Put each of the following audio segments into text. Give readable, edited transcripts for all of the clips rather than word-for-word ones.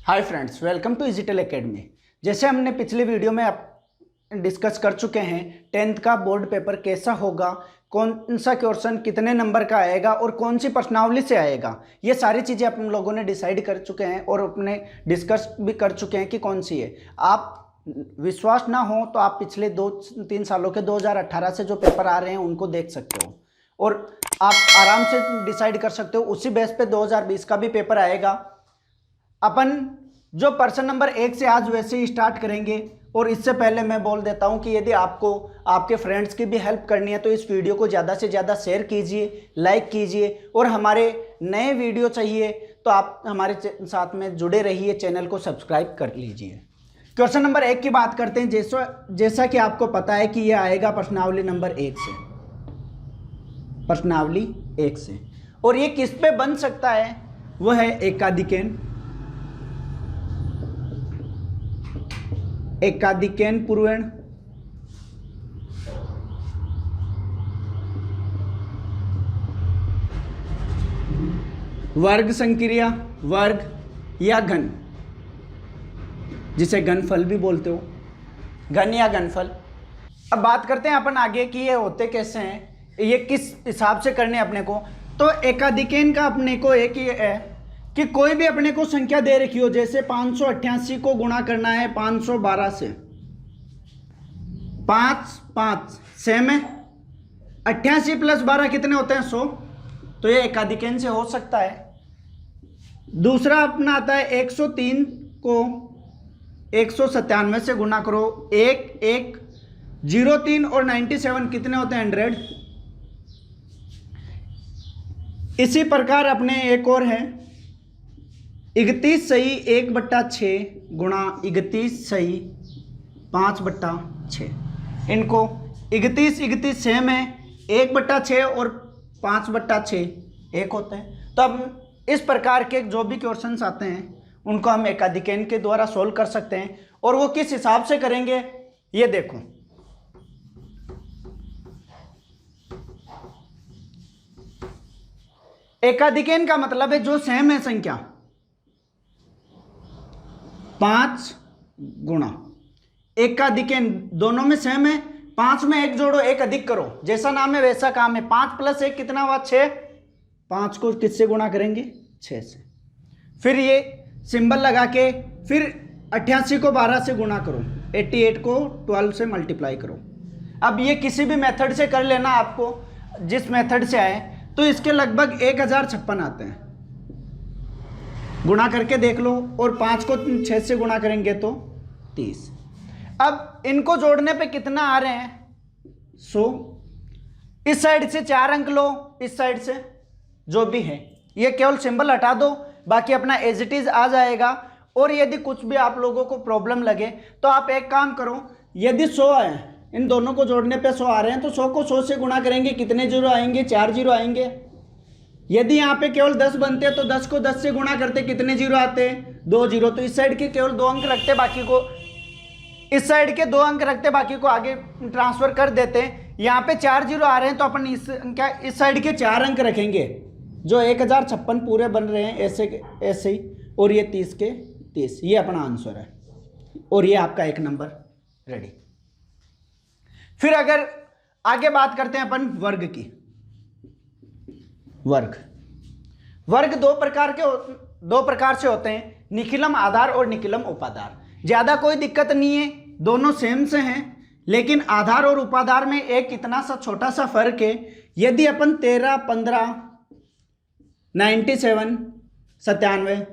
Hi friends, welcome to Easytel academy. जैसे हमने पिछले वीडियो में डिस्कस कर चुके हैं 10th का बोर्ड पेपर कैसा होगा, कौन सा क्वेश्चन कितने नंबर का आएगा और कौन सी प्रश्नावली से आएगा, ये सारी चीज़ें अपन लोगों ने डिसाइड कर चुके हैं और अपने डिस्कस भी कर चुके हैं कि कौन सी है। आप विश्वास ना हो तो आप पिछले 2-3 सालों के 2018 से जो पेपर आ रहे हैं उनको देख सकते हो और आप आराम से डिसाइड कर सकते हो। उसी बेस पे 2020 का भी पेपर आएगा। अपन जो पर्सन नंबर 1 से आज वैसे ही स्टार्ट करेंगे। और इससे पहले मैं बोल देता हूं कि यदि आपको आपके फ्रेंड्स की भी हेल्प करनी है तो इस वीडियो को ज़्यादा से ज़्यादा शेयर कीजिए, लाइक कीजिए और हमारे नए वीडियो चाहिए तो आप हमारे साथ में जुड़े रहिए, चैनल को सब्सक्राइब कर लीजिए। क्वेश्चन नंबर 1 की बात करते हैं। जैसा कि आपको पता है कि यह आएगा प्रश्नावली नंबर 1 से, प्रश्नावली 1 से। और ये किस पे बन सकता है, वह है एकाधिकेन, एकाधिकेन पूर्वेण, वर्ग संक्रिया, वर्ग या घन, जिसे घनफल भी बोलते हो, घन या घनफल। अब बात करते हैं अपन आगे कि ये होते कैसे हैं, ये किस हिसाब से करने अपने को। तो एकाधिकेन का अपने को एक ये है कि कोई भी अपने को संख्या दे रखी हो, जैसे 588 को गुणा करना है 512 से, 5 सेम है, 88 + 12 कितने होते हैं 100, तो ये एकाधिकेन से हो सकता है। दूसरा अपना आता है 103 को 197 से गुणा करो, 03 और 97 कितने होते हैं 100। इसी प्रकार अपने एक और है 31 सही 1/6 गुणा 31 सही 5/6। इनको 31 सेम है, 1/6 और 5/6 एक होते हैं। तो अब इस प्रकार के जो भी क्वेश्चंस आते हैं उनको हम एकाधिकेन के द्वारा सोल्व कर सकते हैं। और वो किस हिसाब से करेंगे ये देखो। एकाधिकेन का मतलब है जो सेम है संख्या, 5 गुणा एकाधिकेन दोनों में सेम है, 5 में 1 जोड़ो 1 अधिक करो, जैसा नाम है वैसा काम है। 5 + 1 कितना हुआ 6, 5 को किससे गुणा करेंगे 6 से। फिर ये सिंबल लगा के फिर 88 को 12 से गुणा करो, 88 को 12 से मल्टीप्लाई करो। अब ये किसी भी मेथड से कर लेना, आपको जिस मेथड से आए, तो इसके लगभग 1056 आते हैं। गुणा करके देख लो और 5 को 6 से गुणा करेंगे तो 30। अब इनको जोड़ने पे कितना आ रहे हैं 100। इस साइड से 4 अंक लो, इस साइड से जो भी है, ये केवल सिंबल हटा दो, बाकी अपना एज इट इज आ जाएगा। और यदि कुछ भी आप लोगों को प्रॉब्लम लगे तो आप एक काम करो, यदि 100 है, इन दोनों को जोड़ने पे 100 आ रहे हैं तो 100 को 100 से गुणा करेंगे, कितने जीरो आएंगे 4 जीरो आएंगे। यदि यहाँ पे केवल 10 बनते तो 10 को 10 से गुणा करते कितने जीरो आते 2 जीरो। तो इस साइड के केवल 2 अंक रखते, बाकी को इस साइड के 2 अंक रखते, बाकी को आगे ट्रांसफर कर देते। यहाँ पे 4 जीरो आ रहे हैं तो अपन इस साइड के 4 अंक रखेंगे, जो 1056 पूरे बन रहे हैं ऐसे ही। और ये 30 के 30, ये अपना आंसर है। और ये आपका 1 नंबर रेडी। फिर अगर आगे बात करते हैं अपन वर्ग की। वर्ग दो प्रकार से होते हैं, निखिलम आधार और निखिलम उपाधार। ज़्यादा कोई दिक्कत नहीं है, दोनों सेम से हैं, लेकिन आधार और उपाधार में एक इतना सा छोटा सा फर्क है। यदि अपन 13, 15, 97, 97,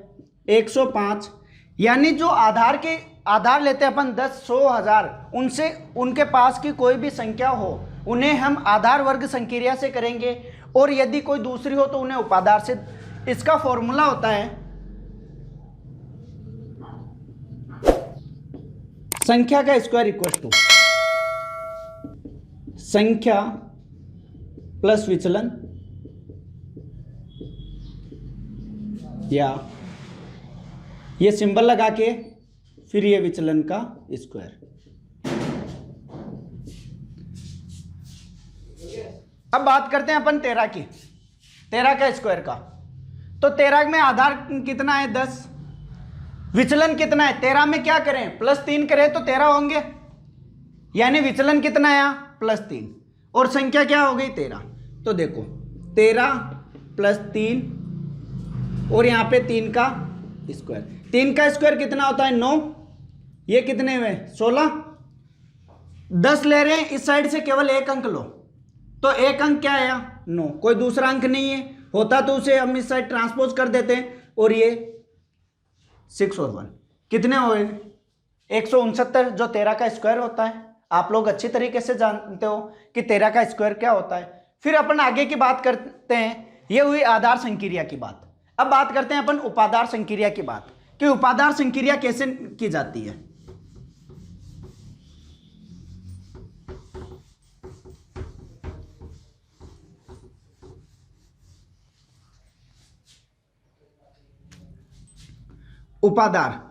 105, यानी जो आधार लेते हैं अपन 10, 100, 1000, उनसे उनके पास की कोई भी संख्या हो उन्हें हम आधार वर्ग संक्रिया से करेंगे। और यदि कोई दूसरी हो तो उन्हें उपाधार से। इसका फॉर्मूला होता है संख्या का स्क्वायर इक्वल टू संख्या प्लस विचलन, या ये सिंबल लगा के फिर ये विचलन का स्क्वायर। अब बात करते हैं अपन 13 की, 13 का स्क्वायर का। तो 13 में आधार कितना है 10, विचलन कितना है, 13 में क्या करें, +3 करें तो 13 होंगे, यानी विचलन कितना आया, +3, और संख्या क्या हो गई 13। तो देखो 13 + 3 और यहाँ पे 3 का स्क्वायर, 3 का स्क्वायर कितना होता है 9, ये कितने हुए 16, 10 ले रहे हैं, इस साइड से केवल एक अंक लो, तो एक अंक क्या आया 9, कोई दूसरा अंक नहीं है, होता तो उसे हम इस साइड ट्रांसपोज कर देते हैं, और ये 6 और 1 कितने हो गए 169, जो 13 का स्क्वायर होता है। आप लोग अच्छी तरीके से जानते हो कि 13 का स्क्वायर क्या होता है। फिर अपन आगे की बात करते हैं, ये हुई आधार संक्रिया की बात। अब बात करते हैं अपन उपादार संक्रिया की बात, कि उपादार संक्रिया कैसे की जाती है। उपादार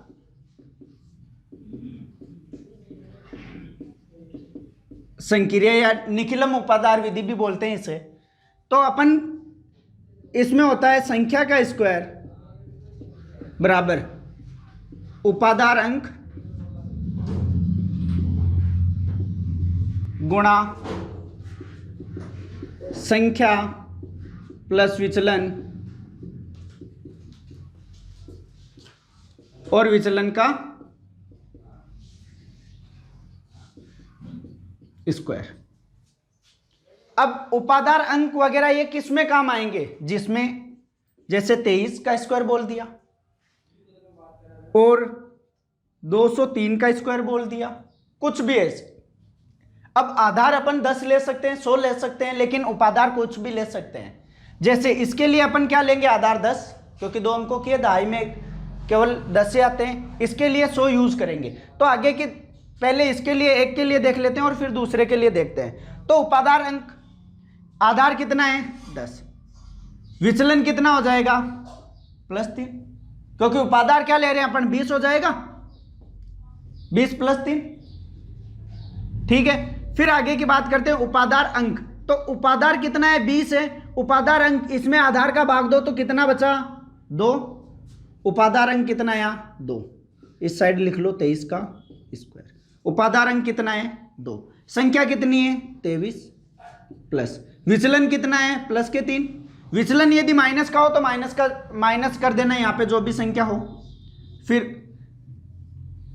संक्रिया या निखिलम उपादार विधि भी बोलते हैं इसे। तो अपन इसमें होता है संख्या का स्क्वायर बराबर उपादार अंक गुणा संख्या प्लस विचलन और विचलन का स्क्वायर। अब उपादार अंक वगैरह ये किस में काम आएंगे, जिसमें जैसे 23 का स्क्वायर बोल दिया और 203 का स्क्वायर बोल दिया, कुछ भी ऐसे। अब आधार अपन 10 ले सकते हैं, 100 ले सकते हैं, लेकिन उपादार कुछ भी ले सकते हैं। जैसे इसके लिए अपन क्या लेंगे, आधार 10, क्योंकि 2 अंकों की है, दहाई में केवल 10 से आते हैं, इसके लिए 100 यूज करेंगे। तो आगे की पहले इसके लिए एक के लिए देख लेते हैं और फिर दूसरे के लिए देखते हैं। तो उपादार अंक आधार कितना है 10, विचलन कितना हो जाएगा +3, क्योंकि उपादार क्या ले रहे हैं अपन 20 हो जाएगा, 20 + 3, ठीक है। फिर आगे की बात करते हैं उपादार अंक। तो उपादार कितना है 20 है, उपादार अंक इसमें आधार का भाग दो तो कितना बचा 2, उपादार अंक कितना आया 2, इस साइड लिख लो 23 का स्क्वायर। उपादार अंक कितना है 2, संख्या कितनी है 23 प्लस विचलन कितना है +3। विचलन यदि माइनस का हो तो माइनस कर देना यहाँ पे जो भी संख्या हो। फिर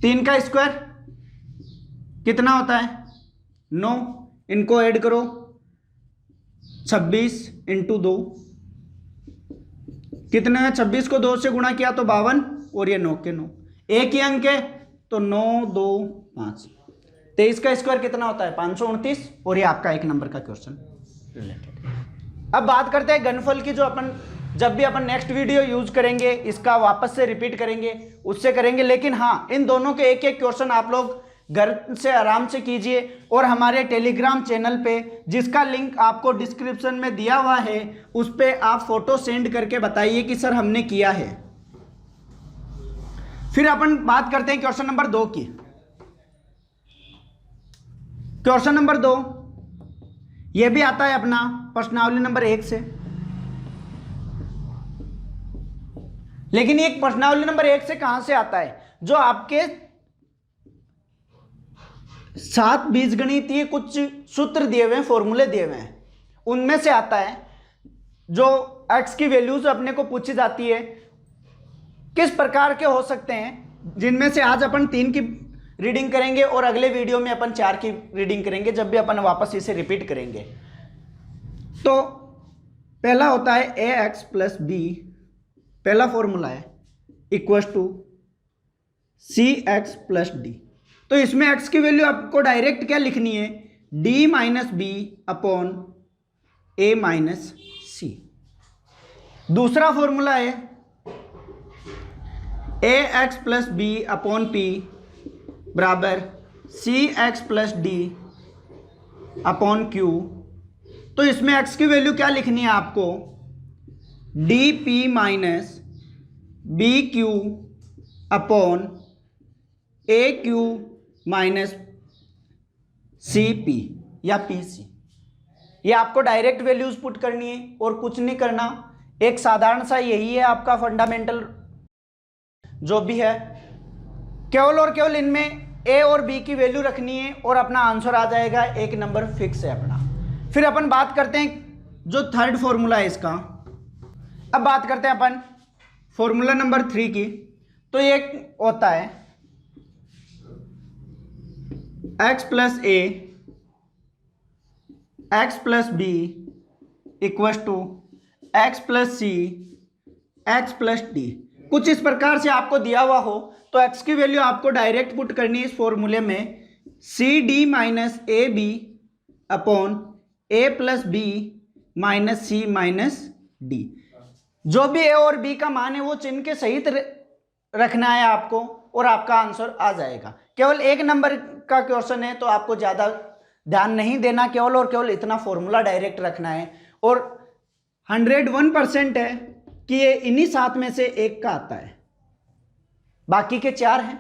3 का स्क्वायर कितना होता है 9, इनको ऐड करो 26 × 2 कितने हैं, 26 को 2 से गुणा किया तो 52 और ये 9 के 9, एक ही अंक है तो 9 2 5। 23 का स्क्वायर कितना होता है 529, और ये आपका 1 नंबर का क्वेश्चन रिलेटेड। अब बात करते हैं घनफल की, जो अपन जब भी अपन नेक्स्ट वीडियो यूज करेंगे इसका वापस से रिपीट करेंगे, उससे करेंगे। लेकिन हाँ, इन दोनों के एक एक क्वेश्चन आप लोग घर से आराम से कीजिए, और हमारे टेलीग्राम चैनल पे जिसका लिंक आपको डिस्क्रिप्शन में दिया हुआ है उस पे आप फोटो सेंड करके बताइए कि सर हमने किया है। फिर अपन बात करते हैं क्वेश्चन नंबर 2 की। क्वेश्चन नंबर 2 यह भी आता है अपना प्रश्नावली नंबर 1 से, लेकिन एक प्रश्नावली नंबर 1 से कहां से आता है, जो आपके 7 बीजगणितीय कुछ सूत्र दिए हुए हैं, फॉर्मूले दिए हुए हैं, उनमें से आता है। जो x की वैल्यूज अपने को पूछी जाती है किस प्रकार के हो सकते हैं, जिनमें से आज अपन 3 की रीडिंग करेंगे और अगले वीडियो में अपन 4 की रीडिंग करेंगे, जब भी अपन वापस इसे रिपीट करेंगे। तो पहला होता है ax + b, पहला फॉर्मूला है = cx + d। तो इसमें x की वैल्यू आपको डायरेक्ट क्या लिखनी है, d - b / a - c। दूसरा फॉर्मूला है ax + b / p बराबर cx + d / q। तो इसमें x की वैल्यू क्या लिखनी है आपको, dp - bq / aq - cp या pc। ये आपको डायरेक्ट वैल्यूज पुट करनी है और कुछ नहीं करना। एक साधारण सा यही है आपका फंडामेंटल जो भी है, केवल और केवल इनमें ए और बी की वैल्यू रखनी है और अपना आंसर आ जाएगा, एक नंबर फिक्स है अपना। फिर अपन बात करते हैं जो थर्ड फॉर्मूला है इसका। अब बात करते हैं अपन फॉर्मूला नंबर 3 की। तो ये होता है x plus A X plus B equals to X plus C X plus D. कुछ इस प्रकार से आपको दिया हुआ हो तो x की वैल्यू आपको डायरेक्ट पुट करनी है इस फॉर्मूले में, C D minus A B upon A plus B minus C minus D. जो भी ए और बी का मान है वो चिन्ह के सहित रखना है आपको और आपका आंसर आ जाएगा। केवल एक नंबर का क्वेश्चन है तो आपको ज़्यादा ध्यान नहीं देना, केवल और केवल इतना फॉर्मूला डायरेक्ट रखना है। और 101% है कि ये इन्हीं 7 में से एक का आता है, बाकी के 4 हैं,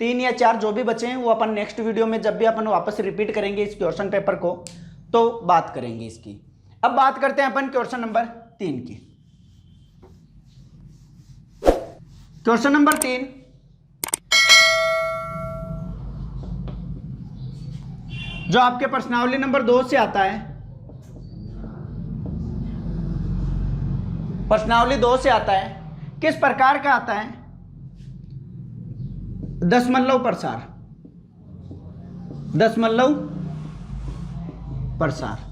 3 या 4 जो भी बचे हैं वो अपन नेक्स्ट वीडियो में जब भी अपन वापस रिपीट करेंगे इस क्वेश्चन पेपर को तो बात करेंगे इसकी। अब बात करते हैं अपन क्वेश्चन नंबर 3 की। क्वेश्चन नंबर 3, जो आपके प्रश्नावली नंबर 2 से आता है, प्रश्नावली 2 से आता है, किस प्रकार का आता है? दशमलव प्रसार, दशमलव प्रसार।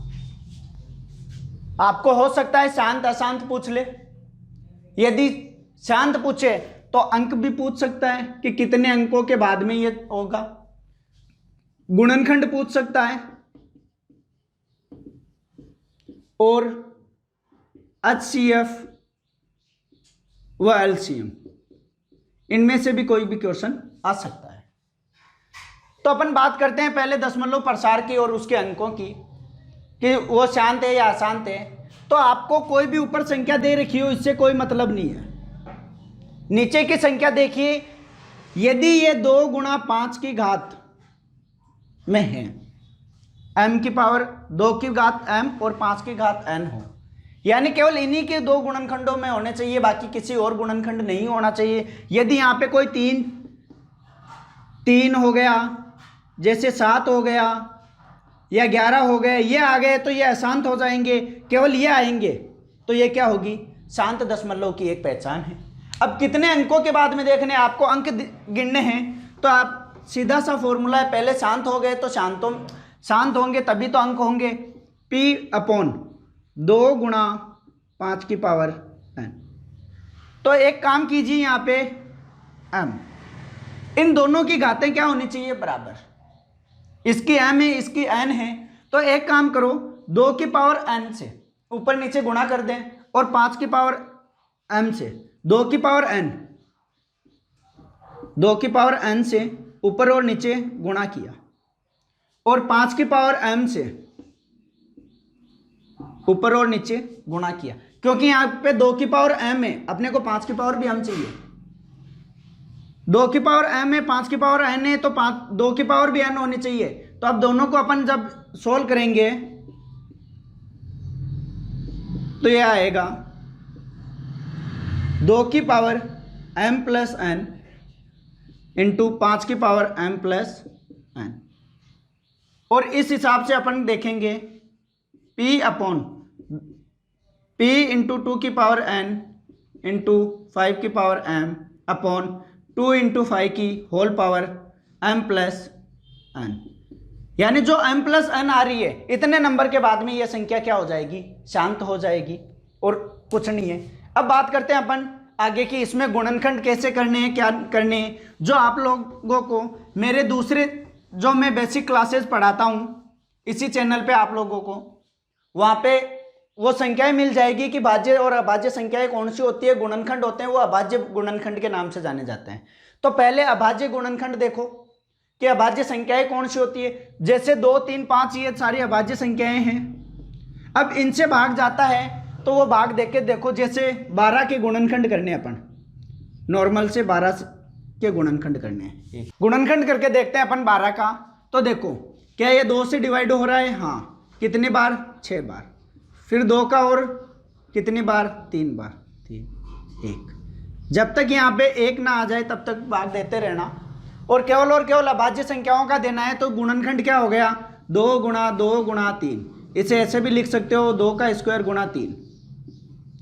आपको हो सकता है शांत अशांत पूछ ले, यदि शांत पूछे तो अंक भी पूछ सकता है कि कितने अंकों के बाद में ये होगा, गुणनखंड पूछ सकता है और HCF व LCM इनमें से भी कोई भी क्वेश्चन आ सकता है। तो अपन बात करते हैं पहले दशमलव प्रसार की और उसके अंकों की कि वो शांत है या अशांत है। तो आपको कोई भी ऊपर संख्या दे रखी हो इससे कोई मतलब नहीं है, नीचे की संख्या देखिए। यदि ये 2 गुणा 5 की घात में है, m की पावर 2 की घात m और 5 की घात n हो, यानी केवल इन्हीं के 2 गुणनखंडों में होने चाहिए, बाकी किसी और गुणनखंड नहीं होना चाहिए। यदि यहाँ पे कोई 3 हो गया, जैसे 7 हो गया या 11 हो गए, ये आ गए तो ये अशांत हो जाएंगे, केवल ये आएंगे तो ये क्या होगी? शांत दशमलव की एक पहचान है। अब कितने अंकों के बाद में देखने आपको अंक गिनने हैं तो आप सीधा सा फॉर्मूला है, पहले शांत हो गए तो शांत होंगे तभी तो अंक होंगे, P अपॉन 2 गुणा 5 की पावर n। तो एक काम कीजिए यहाँ पे m, इन दोनों की घातें क्या होनी चाहिए? बराबर। इसकी m है इसकी n है, तो एक काम करो 2 की पावर n से ऊपर नीचे गुणा कर दें और 5 की पावर m से 2 की पावर n, 2 की पावर n से ऊपर और नीचे गुणा किया और 5 की पावर m से ऊपर और नीचे गुणा किया, क्योंकि यहाँ पे 2 की पावर m है, अपने को 5 की पावर भी m चाहिए। 2 की पावर m है, 5 की पावर n है, तो 2 की पावर भी n होनी चाहिए। तो अब दोनों को अपन जब सोल्व करेंगे तो ये आएगा 2 की power m plus n into 5 की पावर m प्लस n। और इस हिसाब से अपन देखेंगे p अपॉन p इंटू 2 की पावर n इंटू 5 की पावर m अपॉन 2 इंटू 5 की whole power m plus n। यानी जो m प्लस n आ रही है इतने नंबर के बाद में यह संख्या क्या हो जाएगी? शांत हो जाएगी और कुछ नहीं है। अब बात करते हैं अपन आगे की, इसमें गुणनखंड कैसे करने हैं, क्या करने हैं। जो आप लोगों को मेरे दूसरे जो मैं बेसिक क्लासेस पढ़ाता हूँ इसी चैनल पे आप लोगों को, वहाँ पे वो संख्याएं मिल जाएगी कि भाज्य और अभाज्य संख्याएं कौन सी होती है, गुणनखंड होते हैं वो अभाज्य गुणनखंड के नाम से जाने जाते हैं। तो पहले अभाज्य गुणनखंड देखो कि अभाज्य संख्याएं कौन सी होती है। जैसे 2, 3, 5 ये सारी अभाज्य संख्याएं हैं। अब इनसे भाग जाता है तो वो भाग देख के देखो, जैसे 12 के गुणनखंड करने अपन, नॉर्मल से 12 के गुणनखंड करने हैं। गुणनखंड करके देखते हैं अपन 12 का, तो देखो क्या ये 2 से डिवाइड हो रहा है? हाँ। कितनी बार? 6 बार। फिर 2 का और कितनी बार? 3 बार। 3, 1। जब तक यहाँ पे 1 ना आ जाए तब तक भाग देते रहना और केवल अभाज्य संख्याओं का देना है तो गुणनखंड क्या हो गया, 2 गुणा 2 गुणा 3। इसे ऐसे भी लिख सकते हो 2 का स्क्वायर गुणा 3।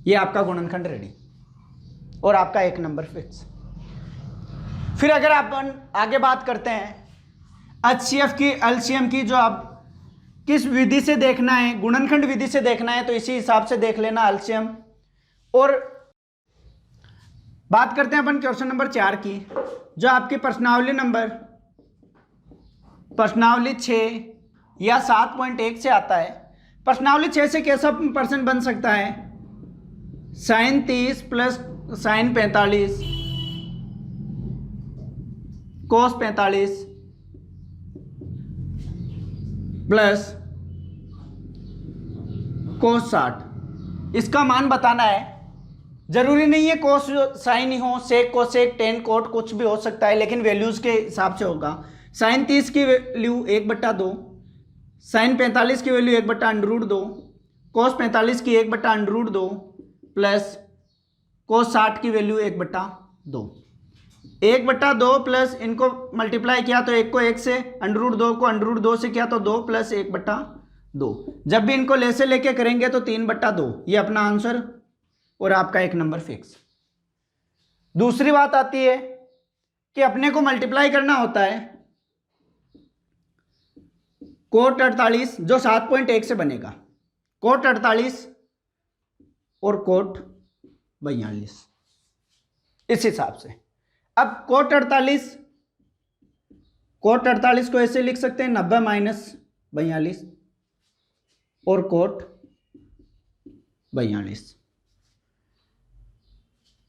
ये आपका गुणनखंड रेडी और आपका 1 नंबर फिक्स। फिर अगर आप आगे बात करते हैं HCF की, एलसीएम की, जो आप किस विधि से देखना है, गुणनखंड विधि से देखना है, तो इसी हिसाब से देख लेना एलसीएम। और बात करते हैं अपन क्वेश्चन नंबर 4 की, जो आपकी प्रश्नावली 6 या 7.1 से आता है। प्रश्नावली 6 से कैसा प्रश्न बन सकता है, sin 30 plus sin 45 cos 45 plus cos 60, इसका मान बताना है। जरूरी नहीं है कोस साइन ही हो, सेक कोसेक टेन कोट कुछ भी हो सकता है, लेकिन वैल्यूज के हिसाब से होगा। साइन 30 की वैल्यू 1/2, साइन 45 की वैल्यू 1/√2, कोस 45 की 1/√2 प्लस कोस 60 की वैल्यू 1/2। 1/2 प्लस इनको मल्टीप्लाई किया तो 1 को 1 से, √2 को √2 से किया तो 2 प्लस 1/2। जब भी इनको ले से लेके करेंगे तो 3/2, ये अपना आंसर और आपका 1 नंबर फिक्स। दूसरी बात आती है कि अपने को मल्टीप्लाई करना होता है कोट 48 जो 7.1 से बनेगा, कोट 48 और कोट 42 इस हिसाब से। अब कोट 48 को ऐसे लिख सकते हैं 90 माइनस 42 और cot 42।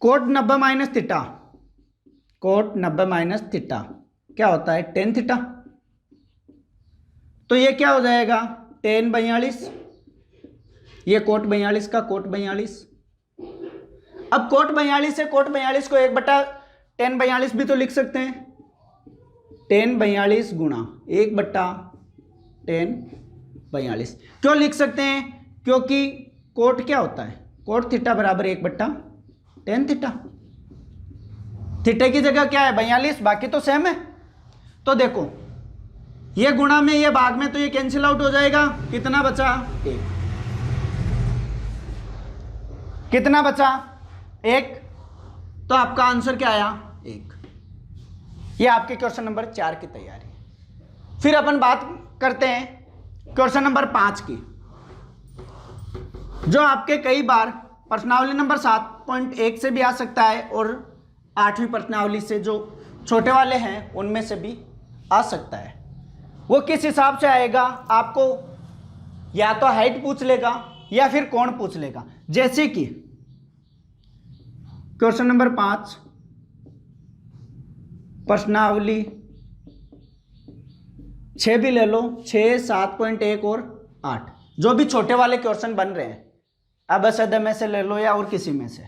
Cot 90 minus theta, cot 90 minus theta क्या होता है, टेन थीटा। तो ये क्या हो जाएगा, टेन 42, ये कोट 42 का कोट 42। अब कोट 42 से कोट 42 को 1/tan 42 भी तो लिख सकते हैं, tan 42 गुणा 1/tan 42। क्यों लिख सकते हैं, क्योंकि कोट क्या होता है, कोट थीटा बराबर 1/tan थीटा। थीटा की जगह क्या है 42, बाकी तो सेम है। तो देखो ये गुणा में ये भाग में तो ये कैंसिल आउट हो जाएगा, कितना बचा 1, कितना बचा 1, तो आपका आंसर क्या आया 1। ये आपके क्वेश्चन नंबर 4 की तैयारी। फिर अपन बात करते हैं क्वेश्चन नंबर 5 की, जो आपके कई बार प्रश्नावली नंबर 7.1 से भी आ सकता है और 8वीं प्रश्नावली से जो छोटे वाले हैं उनमें से भी आ सकता है। वो किस हिसाब से आएगा, आपको या तो हाइट पूछ लेगा या फिर कोण पूछ लेगा। जैसे कि क्वेश्चन नंबर 5 प्रश्नावली 6 भी ले लो, 6, 7.1 और 8, जो भी छोटे वाले क्वेश्चन बन रहे हैं, अब असद में से ले लो या और किसी में से,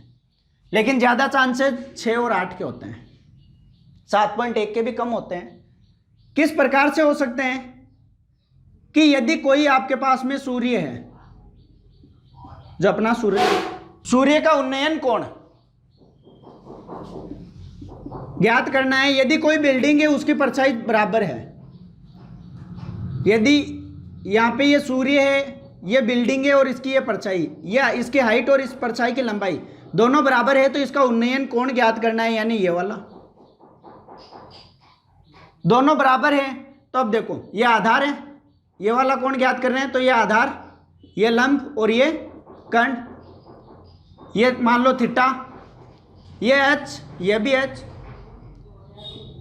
लेकिन ज़्यादा चांसेस 6 और 8 के होते हैं, 7.1 के भी कम होते हैं। किस प्रकार से हो सकते हैं कि यदि कोई आपके पास में सूर्य है, जो अपना सूर्य का उन्नयन कोण ज्ञात करना है। यदि कोई बिल्डिंग है उसकी परछाई बराबर है, यदि यहाँ पे ये सूर्य है, ये बिल्डिंग है और इसकी ये परछाई, या इसकी हाइट और इस परछाई की लंबाई दोनों बराबर है, तो इसका उन्नयन कोण ज्ञात करना है, यानी ये वाला। दोनों बराबर है तो अब देखो ये आधार है, ये वाला कोण ज्ञात कर रहे हैं, तो ये आधार, ये लंब और ये कर्ण, ये मान लो थीटा, ये h, ये भी h।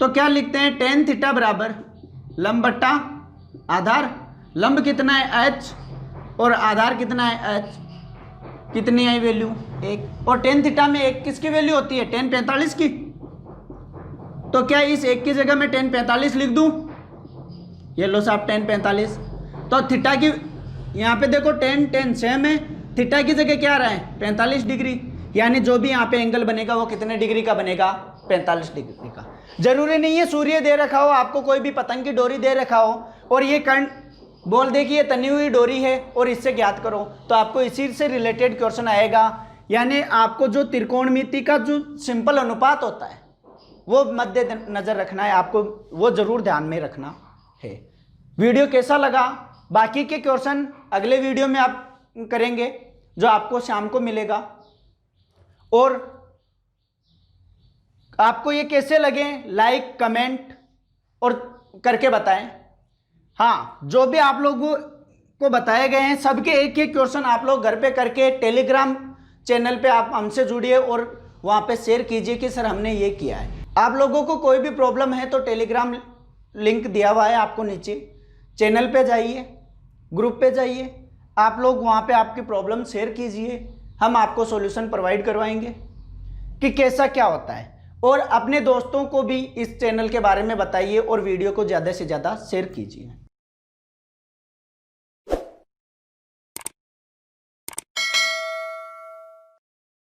तो क्या लिखते हैं, tan थीटा बराबर लंब बट्टा आधार। लंब कितना है h और आधार कितना है h, कितनी आई वैल्यू 1। और tan थीटा में 1 किसकी वैल्यू होती है, tan 45 की। तो क्या इस 1 की जगह मैं tan 45 लिख दूं, ये लो साहब tan 45। तो थीटा की यहाँ पे देखो tan सेम है, थीटा की जगह क्या आ रहा है 45 डिग्री, यानी जो भी यहाँ पे एंगल बनेगा वो कितने डिग्री का बनेगा, 45 डिग्री का। जरूरी नहीं है सूर्य दे रखा हो, आपको कोई भी पतंग की डोरी दे रखा हो और ये कर्ण बोल दे कि ये तनी हुई डोरी है और इससे ज्ञात करो, तो आपको इसी से रिलेटेड क्वेश्चन आएगा। यानी आपको जो त्रिकोणमिति का जो सिंपल अनुपात होता है वो मद्दे नज़र रखना है आपको, वो ज़रूर ध्यान में रखना है। वीडियो कैसा लगा, बाकी के क्वेश्चन अगले वीडियो में आप करेंगे जो आपको शाम को मिलेगा। और आपको ये कैसे लगे लाइक कमेंट और करके बताएं। हाँ, जो भी आप लोगों को बताए गए हैं सबके एक एक क्वेश्चन आप लोग घर पे करके टेलीग्राम चैनल पे आप हमसे जुड़िए और वहाँ पे शेयर कीजिए कि सर हमने ये किया है। आप लोगों को कोई भी प्रॉब्लम है तो टेलीग्राम लिंक दिया हुआ है आपको नीचे, चैनल पे जाइए, ग्रुप पे जाइए, आप लोग वहाँ पे आपकी प्रॉब्लम शेयर कीजिए, हम आपको सॉल्यूशन प्रोवाइड करवाएंगे कि कैसा क्या होता है। और अपने दोस्तों को भी इस चैनल के बारे में बताइए और वीडियो को ज़्यादा से ज़्यादा शेयर कीजिए।